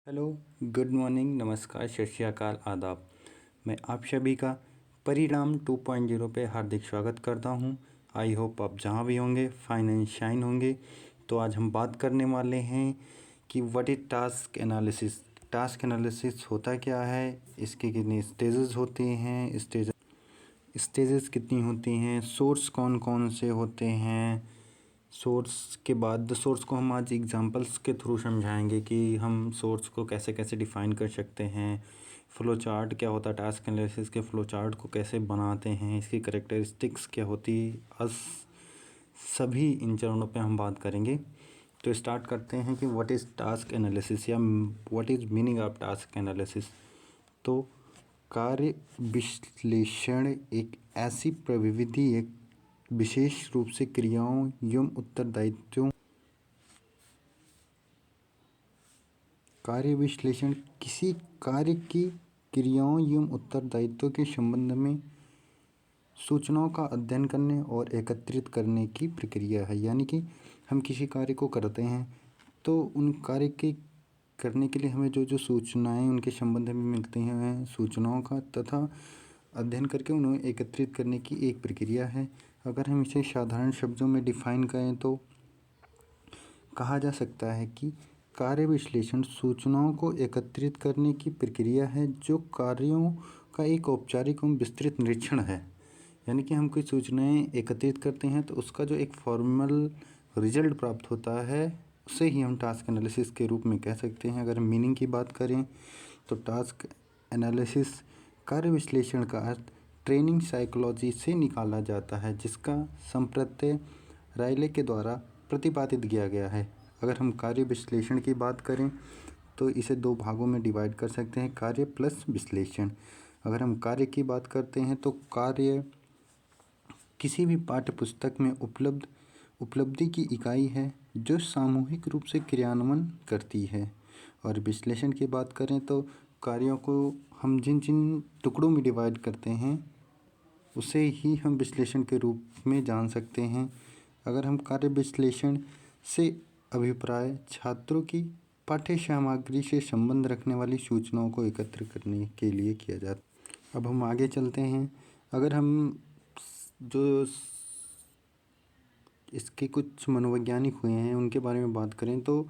Hello, good morning, नमस्कार, सत श्री अकाल, आदाब। मैं आप सभी का परिणाम 2.0 पे हार्दिक स्वागत करता हूं। आई होप आप जहां भी होंगे फाइन एंड शाइन होंगे। तो आज हम बात करने वाले हैं कि what is task analysis. Task analysis होता क्या है, इसके कितने स्टेजेस होते हैं, स्टेजेस कितनी होती हैं, सोर्स कौन कौन से होते हैं। सोर्स के बाद सोर्स को हम आज एग्जांपल्स के थ्रू समझाएंगे कि हम सोर्स को कैसे कैसे डिफ़ाइन कर सकते हैं। फ़्लो चार्ट क्या होता है, टास्क एनालिसिस के फ़्लो चार्ट को कैसे बनाते हैं, इसकी करेक्टरिस्टिक्स क्या होती है, सभी इन चरणों पे हम बात करेंगे। तो स्टार्ट करते हैं कि व्हाट इज़ टास्क एनालिसिस या what is meaning of task analysis. तो कार्य विश्लेषण एक ऐसी प्रविधि है विशेष रूप से क्रियाओं एवं उत्तरदायित्वों। कार्य विश्लेषण किसी कार्य की क्रियाओं एवं उत्तरदायित्वों के संबंध में सूचनाओं का अध्ययन करने और एकत्रित करने की प्रक्रिया है। यानी कि हम किसी कार्य को करते हैं तो उन कार्य के करने के लिए हमें जो जो सूचनाएं उनके संबंध में मिलती हैं, सूचनाओं का तथा अध्ययन करके उन्हें एकत्रित करने की एक प्रक्रिया है। अगर हम इसे साधारण शब्दों में डिफाइन करें तो कहा जा सकता है कि कार्य विश्लेषण सूचनाओं को एकत्रित करने की प्रक्रिया है जो कार्यों का एक औपचारिक एवं विस्तृत निरीक्षण है। यानी कि हम कोई सूचनाएं एकत्रित करते हैं तो उसका जो एक फॉर्मल रिजल्ट प्राप्त होता है उसे ही हम टास्क एनालिसिस के रूप में कह सकते हैं। अगर मीनिंग की बात करें तो टास्क एनालिसिस कार्य विश्लेषण का अर्थ ट्रेनिंग साइकोलॉजी से निकाला जाता है, जिसका संप्रत्यय रायले के द्वारा प्रतिपादित किया गया है। अगर हम कार्य विश्लेषण की बात करें तो इसे दो भागों में डिवाइड कर सकते हैं, कार्य प्लस विश्लेषण। अगर हम कार्य की बात करते हैं तो कार्य किसी भी पाठ्य पुस्तक में उपलब्धि की इकाई है जो सामूहिक रूप से क्रियान्वयन करती है। और विश्लेषण की बात करें तो कार्यों को हम जिन जिन टुकड़ों में डिवाइड करते हैं उसे ही हम विश्लेषण के रूप में जान सकते हैं। अगर हम कार्य विश्लेषण से अभिप्राय छात्रों की पाठ्य सामग्री से संबंध रखने वाली सूचनाओं को एकत्र करने के लिए किया जाता। अब हम आगे चलते हैं। अगर हम जो इसके कुछ मनोवैज्ञानिक हुए हैं उनके बारे में बात करें तो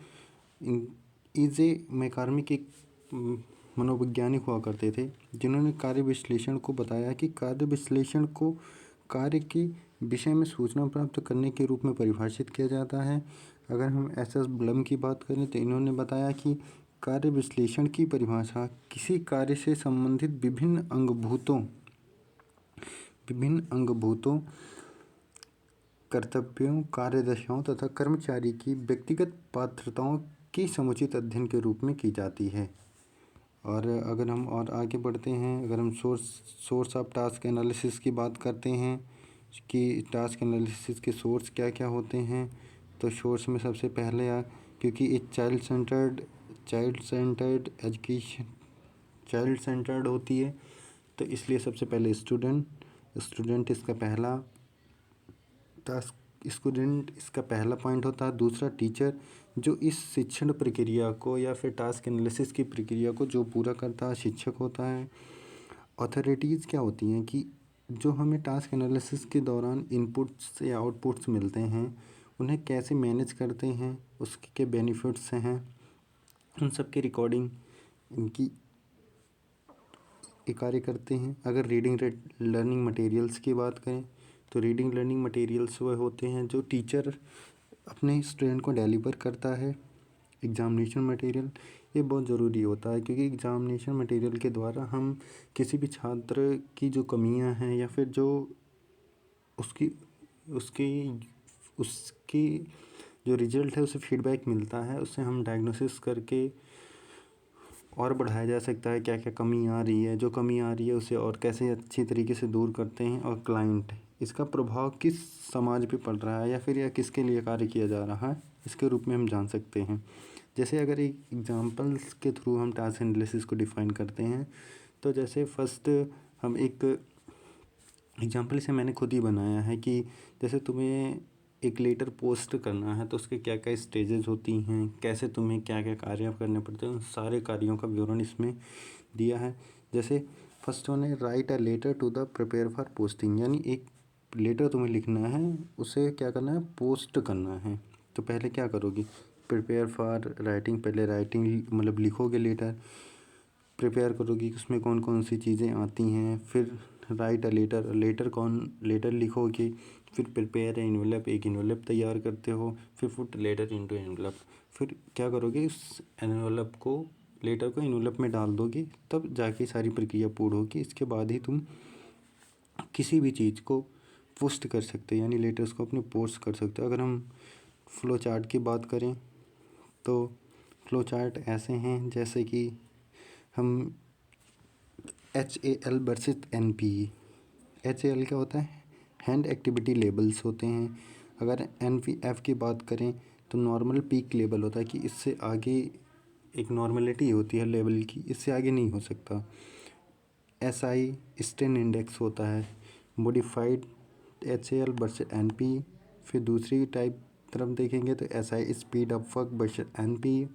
इजे मैकार्मिक एक मनोवैज्ञानिक हुआ करते थे जिन्होंने कार्य विश्लेषण को बताया कि कार्य विश्लेषण को कार्य के विषय में सूचना प्राप्त करने के रूप में परिभाषित किया जाता है। अगर हम एस ब्लम की बात करें तो इन्होंने बताया कि कार्य विश्लेषण की परिभाषा किसी कार्य से संबंधित विभिन्न अंगभूतों कर्तव्यों, कार्यदशाओं तथा कर्मचारी की व्यक्तिगत पात्रताओं की समुचित अध्ययन के रूप में की जाती है। और अगर हम और आगे बढ़ते हैं, अगर हम सोर्स ऑफ टास्क एनालिसिस की बात करते हैं कि टास्क एनालिसिस के सोर्स क्या क्या होते हैं, तो सोर्स में सबसे पहले क्योंकि एक चाइल्ड सेंटर्ड होती है तो इसलिए सबसे पहले स्टूडेंट इसका पहला टास्क, स्टूडेंट इसका पहला पॉइंट होता है। दूसरा टीचर जो इस शिक्षण प्रक्रिया को या फिर टास्क एनालिसिस की प्रक्रिया को जो पूरा करता है शिक्षक होता है। अथॉरिटीज़ क्या होती हैं कि जो हमें टास्क एनालिसिस के दौरान इनपुट्स या आउटपुट्स मिलते हैं उन्हें कैसे मैनेज करते हैं, उसके क्या बेनिफिट्स हैं, उन सब की रिकॉर्डिंग इनकी कार्य करते हैं। अगर रीडिंग लर्निंग मटेरियल्स की बात करें तो रीडिंग लर्निंग मटेरियल्स वह होते हैं जो टीचर अपने स्टूडेंट को डिलीवर करता है। एग्ज़ामिनेशन मटेरियल ये बहुत ज़रूरी होता है क्योंकि एग्ज़ामिनेशन मटेरियल के द्वारा हम किसी भी छात्र की जो कमियां हैं या फिर जो उसकी जो रिज़ल्ट है उसे फीडबैक मिलता है, उससे हम डायग्नोसिस करके और बढ़ाया जा सकता है क्या क्या कमी आ रही है, जो कमी आ रही है उसे और कैसे अच्छी तरीके से दूर करते हैं। और क्लाइंट, इसका प्रभाव किस समाज पे पड़ रहा है या फिर यह किसके लिए कार्य किया जा रहा है, इसके रूप में हम जान सकते हैं। जैसे अगर एक एग्जांपल्स के थ्रू हम टास्क एनालिसिस को डिफ़ाइन करते हैं तो जैसे फर्स्ट हम एक एग्जांपल से मैंने खुद ही बनाया है कि जैसे तुम्हें एक लेटर पोस्ट करना है तो उसके क्या क्या स्टेजेस होती हैं, कैसे तुम्हें क्या क्या कार्य करने पड़ते हैं, उन सारे कार्यों का विवरण इसमें दिया है। जैसे फर्स्ट वन है write a letter to the prepare for posting, यानी एक लेटर तुम्हें लिखना है, उसे क्या करना है, पोस्ट करना है। तो पहले क्या करोगी, प्रिपेयर फॉर राइटिंग, पहले राइटिंग मतलब लिखोगे लेटर, प्रिपेयर करोगी उसमें कौन कौन सी चीज़ें आती हैं, फिर राइट अ लेटर, लेटर लिखोगे, फिर प्रिपेयर एनवेलप, एक एनवेलप तैयार करते हो, फिर पुट लेटर इनटू एनवेलप, फिर क्या करोगे उस एनवेलप को, लेटर को एनवेलप में डाल दोगे, तब जाके सारी प्रक्रिया पूर्ण होगी। इसके बाद ही तुम किसी भी चीज़ को पोस्ट कर सकते हो, यानी लेटर्स को अपने पोस्ट कर सकते हो। अगर हम फ्लो चार्ट की बात करें तो फ्लो चार्ट ऐसे हैं जैसे कि हम HAL वर्सेस NPE। HAL क्या होता है, हैंड एक्टिविटी लेबल्स होते हैं। अगर NPF की बात करें तो नॉर्मल पीक लेवल होता है कि इससे आगे एक नॉर्मलिटी होती है लेवल की, इससे आगे नहीं हो सकता। SI स्टेन इंडेक्स होता है। Modified HAL versus NPE। फिर दूसरी टाइप तरफ देखेंगे तो SI speed of work versus NPE।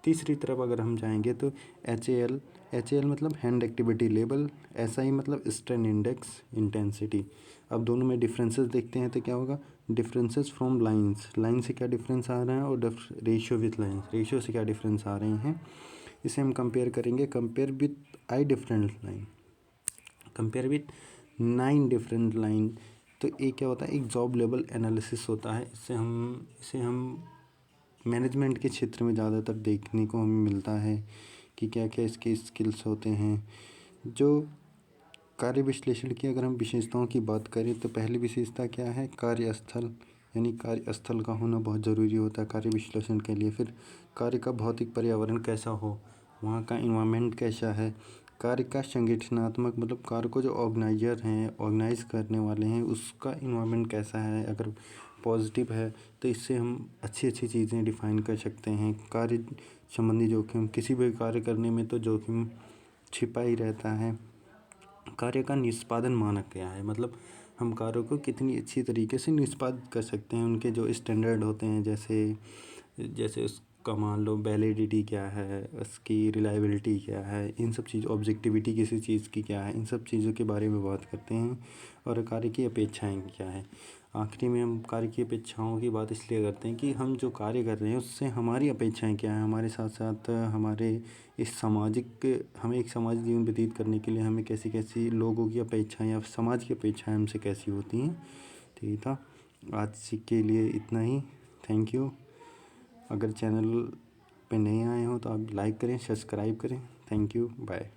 तीसरी तरफ अगर हम जाएंगे तो HAL मतलब हैंड एक्टिविटी लेवल, SI मतलब स्ट्रेन इंडेक्स इंटेंसिटी। अब दोनों में डिफरेंसेस देखते हैं तो क्या होगा, डिफरेंसेस फ्रॉम लाइंस, लाइन से क्या डिफरेंस आ रहा है, और रेशियो विथ लाइंस, रेशियो से क्या डिफरेंस आ रहे हैं, इसे हम कंपेयर करेंगे। Compare with I different line, compare with 9 different line. तो एक क्या होता है, एक जॉब लेवल एनालिसिस होता है। इसे हम मैनेजमेंट के क्षेत्र में ज़्यादातर देखने को हमें मिलता है कि क्या क्या इसके स्किल्स होते हैं। जो कार्य विश्लेषण की अगर हम विशेषताओं की बात करें तो पहली विशेषता क्या है, कार्यस्थल, यानी कार्यस्थल का होना बहुत ज़रूरी होता है कार्य विश्लेषण के लिए। फिर कार्य का भौतिक पर्यावरण कैसा हो, वहाँ का इन्वायरमेंट कैसा है। कार्य का संगठनात्मक मतलब कार्य को जो ऑर्गेनाइजर हैं, ऑर्गेनाइज करने वाले हैं, उसका इन्वायरमेंट कैसा है। अगर पॉजिटिव है तो इससे हम अच्छी अच्छी चीज़ें डिफाइन कर सकते हैं। कार्य संबंधी जोखिम, किसी भी कार्य करने में तो जोखिम छिपा ही रहता है। कार्य का निष्पादन मानक क्या है, मतलब हम कार्यों को कितनी अच्छी तरीके से निष्पादित कर सकते हैं, उनके जो स्टैंडर्ड होते हैं, जैसे जैसे उसका मान लो वैलिडिटी क्या है, उसकी रिलायबिलिटी क्या है, इन सब चीज़, ऑब्जेक्टिविटी किसी चीज़ की क्या है, इन सब चीज़ों के बारे में बात करते हैं। और कार्य की अपेक्षाएं क्या है। आखिरी में हम कार्य की अपेक्षाओं की बात इसलिए करते हैं कि हम जो कार्य कर रहे हैं उससे हमारी अपेक्षाएं क्या हैं, हमारे साथ साथ हमारे इस हमें एक सामाजिक जीवन व्यतीत करने के लिए हमें कैसी कैसी लोगों की अपेक्षाएं या समाज की अपेक्षाएं हमसे कैसी होती हैं। तो ये था आज के लिए इतना ही। Thank you. अगर चैनल पे नए आए हो तो आप लाइक करें, सब्सक्राइब करें। Thank you, bye.